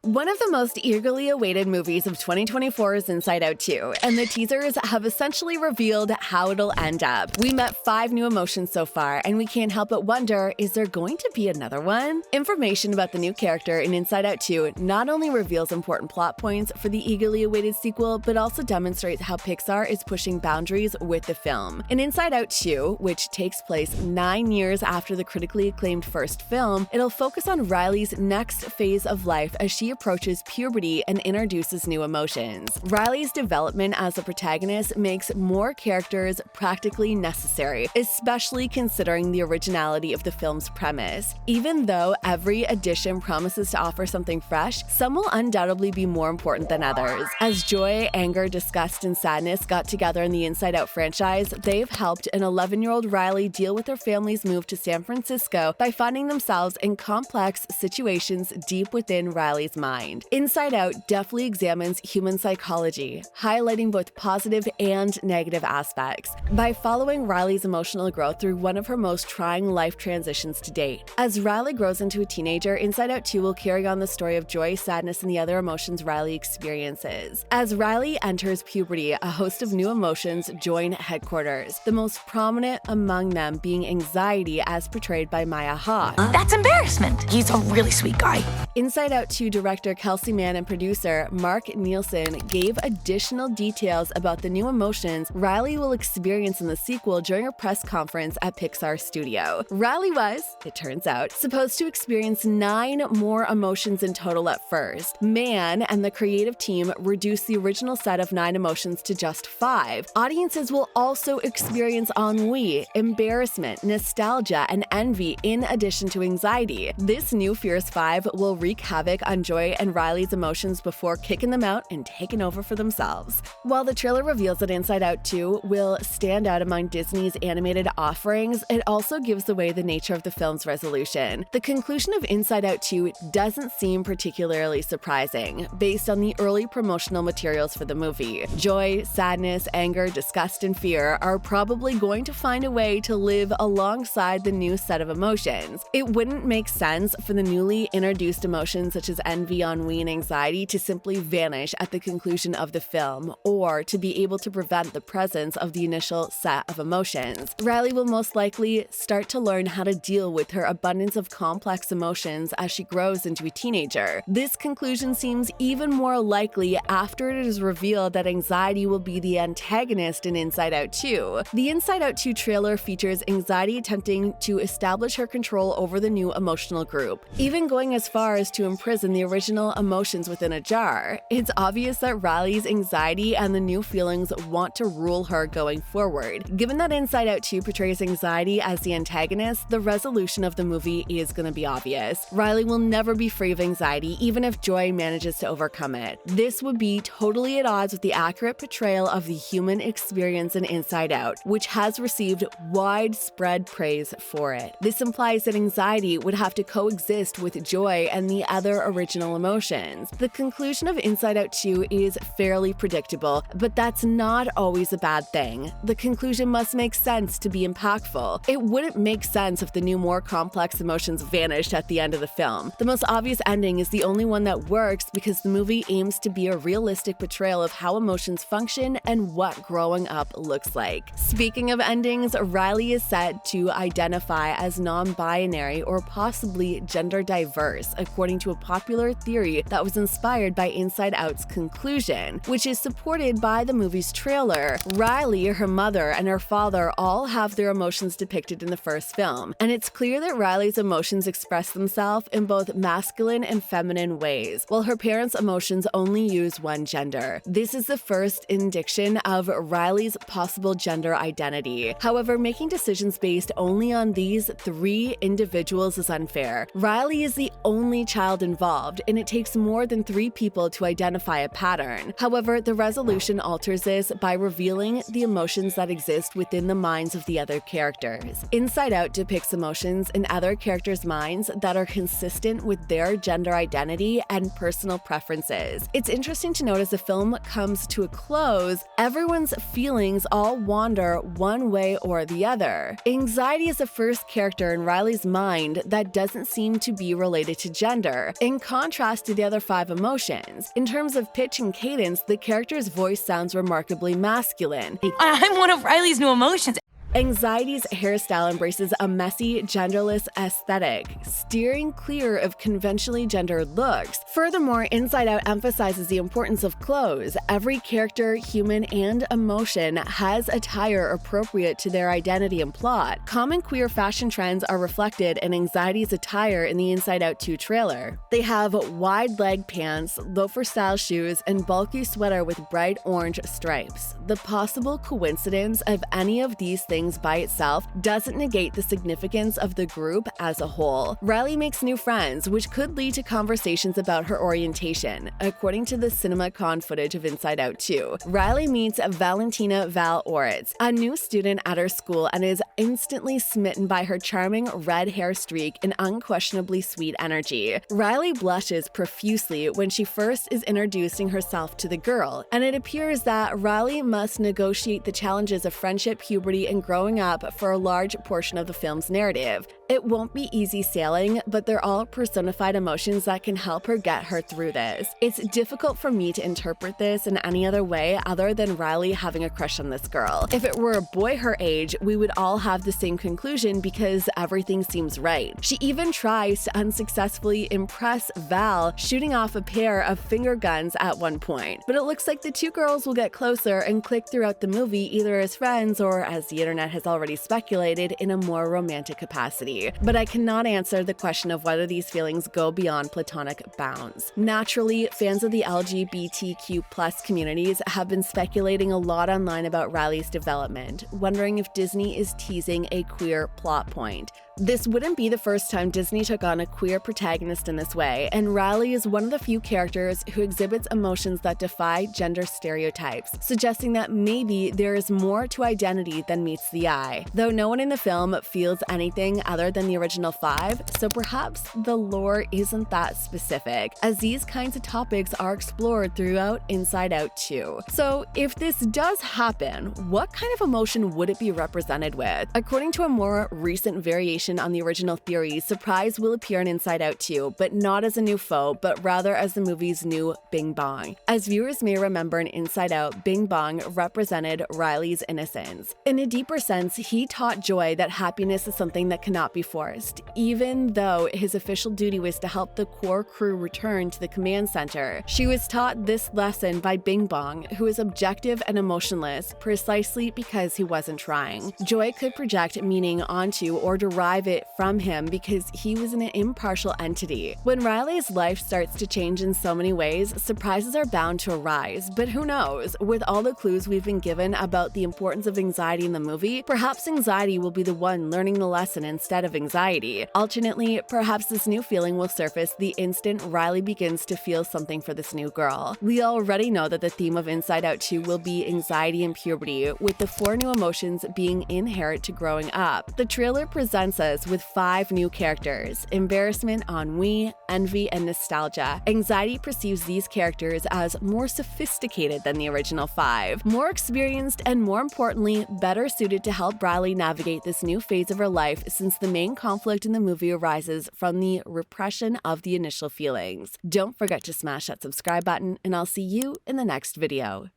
One of the most eagerly awaited movies of 2024 is Inside Out 2, and the teasers have essentially revealed how it'll end up. We met 5 new emotions so far, and we can't help but wonder, is there going to be another one? Information about the new character in Inside Out 2 not only reveals important plot points for the eagerly awaited sequel, but also demonstrates how Pixar is pushing boundaries with the film. In Inside Out 2, which takes place 9 years after the critically acclaimed first film, it'll focus on Riley's next phase of life as she approaches puberty and introduces new emotions. Riley's development as a protagonist makes more characters practically necessary, especially considering the originality of the film's premise. Even though every edition promises to offer something fresh, some will undoubtedly be more important than others. As joy, anger, disgust, and sadness got together in the Inside Out franchise, they've helped an 11-year-old Riley deal with her family's move to San Francisco by finding themselves in complex situations deep within Riley's mind. Inside Out deftly examines human psychology, highlighting both positive and negative aspects, by following Riley's emotional growth through one of her most trying life transitions to date. As Riley grows into a teenager, Inside Out 2 will carry on the story of joy, sadness, and the other emotions Riley experiences. As Riley enters puberty, a host of new emotions join headquarters, the most prominent among them being anxiety as portrayed by Maya Hawke. That's embarrassment. He's a really sweet guy. Inside Out 2 director Kelsey Mann and producer Mark Nielsen gave additional details about the new emotions Riley will experience in the sequel during a press conference at Pixar Studio. Riley was, it turns out, supposed to experience 9 more emotions in total at first. Mann and the creative team reduced the original set of 9 emotions to just 5. Audiences will also experience ennui, embarrassment, nostalgia, and envy in addition to anxiety. This new Fierce 5 will wreak havoc on Joy and Riley's emotions before kicking them out and taking over for themselves. While the trailer reveals that Inside Out 2 will stand out among Disney's animated offerings, it also gives away the nature of the film's resolution. The conclusion of Inside Out 2 doesn't seem particularly surprising, based on the early promotional materials for the movie. Joy, sadness, anger, disgust, and fear are probably going to find a way to live alongside the new set of emotions. It wouldn't make sense for the newly introduced emotions such as envy, ennui, and anxiety to simply vanish at the conclusion of the film, or to be able to prevent the presence of the initial set of emotions. Riley will most likely start to learn how to deal with her abundance of complex emotions as she grows into a teenager. This conclusion seems even more likely after it is revealed that anxiety will be the antagonist in Inside Out 2. The Inside Out 2 trailer features anxiety attempting to establish her control over the new emotional group, even going as far as to imprison the original emotions within a jar. It's obvious that Riley's anxiety and the new feelings want to rule her going forward. Given that Inside Out 2 portrays anxiety as the antagonist, the resolution of the movie is going to be obvious. Riley will never be free of anxiety, even if Joy manages to overcome it. This would be totally at odds with the accurate portrayal of the human experience in Inside Out, which has received widespread praise for it. This implies that anxiety would have to coexist with joy and the other original emotions. The conclusion of Inside Out 2 is fairly predictable, but that's not always a bad thing. The conclusion must make sense to be impactful. It wouldn't make sense if the new, more complex emotions vanished at the end of the film. The most obvious ending is the only one that works because the movie aims to be a realistic portrayal of how emotions function and what growing up looks like. Speaking of endings, Riley is set to identify as non-binary or possibly gender diverse, according to a popular theory that was inspired by Inside Out's conclusion, which is supported by the movie's trailer. Riley, her mother, and her father all have their emotions depicted in the first film, and it's clear that Riley's emotions express themselves in both masculine and feminine ways, while her parents' emotions only use one gender. This is the first indication of Riley's possible gender identity. However, making decisions based only on these 3 individuals is unfair. Riley is the only child involved, and it takes more than 3 people to identify a pattern. However, the resolution alters this by revealing the emotions that exist within the minds of the other characters. Inside Out depicts emotions in other characters' minds that are consistent with their gender identity and personal preferences. It's interesting to note as the film comes to a close, everyone's feelings all wander one way or the other. Anxiety is the first character in Riley's mind that doesn't seem to be related to gender. In contrast, contrast to the other 5 emotions. In terms of pitch and cadence, the character's voice sounds remarkably masculine. I'm one of Riley's new emotions. Anxiety's hairstyle embraces a messy, genderless aesthetic, steering clear of conventionally gendered looks. Furthermore, Inside Out emphasizes the importance of clothes. Every character, human, and emotion has attire appropriate to their identity and plot. Common queer fashion trends are reflected in Anxiety's attire in the Inside Out 2 trailer. They have wide leg pants, loafer-style shoes, and bulky sweater with bright orange stripes. The possible coincidence of any of these things by itself doesn't negate the significance of the group as a whole. Riley makes new friends, which could lead to conversations about her orientation. According to the CinemaCon footage of Inside Out 2, Riley meets Valentina Val Oritz, a new student at her school, and is instantly smitten by her charming red hair streak and unquestionably sweet energy. Riley blushes profusely when she first is introducing herself to the girl, and it appears that Riley must negotiate the challenges of friendship, puberty, and growing up for a large portion of the film's narrative. It won't be easy sailing, but they're all personified emotions that can help her get her through this. It's difficult for me to interpret this in any other way other than Riley having a crush on this girl. If it were a boy her age, we would all have the same conclusion because everything seems right. She even tries to unsuccessfully impress Val, shooting off a pair of finger guns at one point. But it looks like the two girls will get closer and click throughout the movie, either as friends or, as the internet has already speculated, in a more romantic capacity. But I cannot answer the question of whether these feelings go beyond platonic bounds. Naturally, fans of the LGBTQ+ communities have been speculating a lot online about Riley's development, wondering if Disney is teasing a queer plot point. This wouldn't be the first time Disney took on a queer protagonist in this way, and Riley is one of the few characters who exhibits emotions that defy gender stereotypes, suggesting that maybe there is more to identity than meets the eye. Though no one in the film feels anything other than the original 5, so perhaps the lore isn't that specific, as these kinds of topics are explored throughout Inside Out 2. So if this does happen, what kind of emotion would it be represented with? According to a more recent variation on the original theory, surprise will appear in Inside Out 2, but not as a new foe, but rather as the movie's new Bing Bong. As viewers may remember in Inside Out, Bing Bong represented Riley's innocence. In a deeper sense, he taught Joy that happiness is something that cannot be forced, even though his official duty was to help the core crew return to the command center. She was taught this lesson by Bing Bong, who is objective and emotionless, precisely because he wasn't trying. Joy could project meaning onto or derive it from him because he was an impartial entity. When Riley's life starts to change in so many ways, surprises are bound to arise, but who knows? With all the clues we've been given about the importance of anxiety in the movie, perhaps anxiety will be the one learning the lesson instead of anxiety. Alternately, perhaps this new feeling will surface the instant Riley begins to feel something for this new girl. We already know that the theme of Inside Out 2 will be anxiety and puberty, with the 4 new emotions being inherent to growing up. The trailer presents us with 5 new characters: embarrassment, ennui, envy, and nostalgia. Anxiety perceives these characters as more sophisticated than the original 5, more experienced, and more importantly, better suited to help Riley navigate this new phase of her life, since the main conflict in the movie arises from the repression of the initial feelings. Don't forget to smash that subscribe button, and I'll see you in the next video.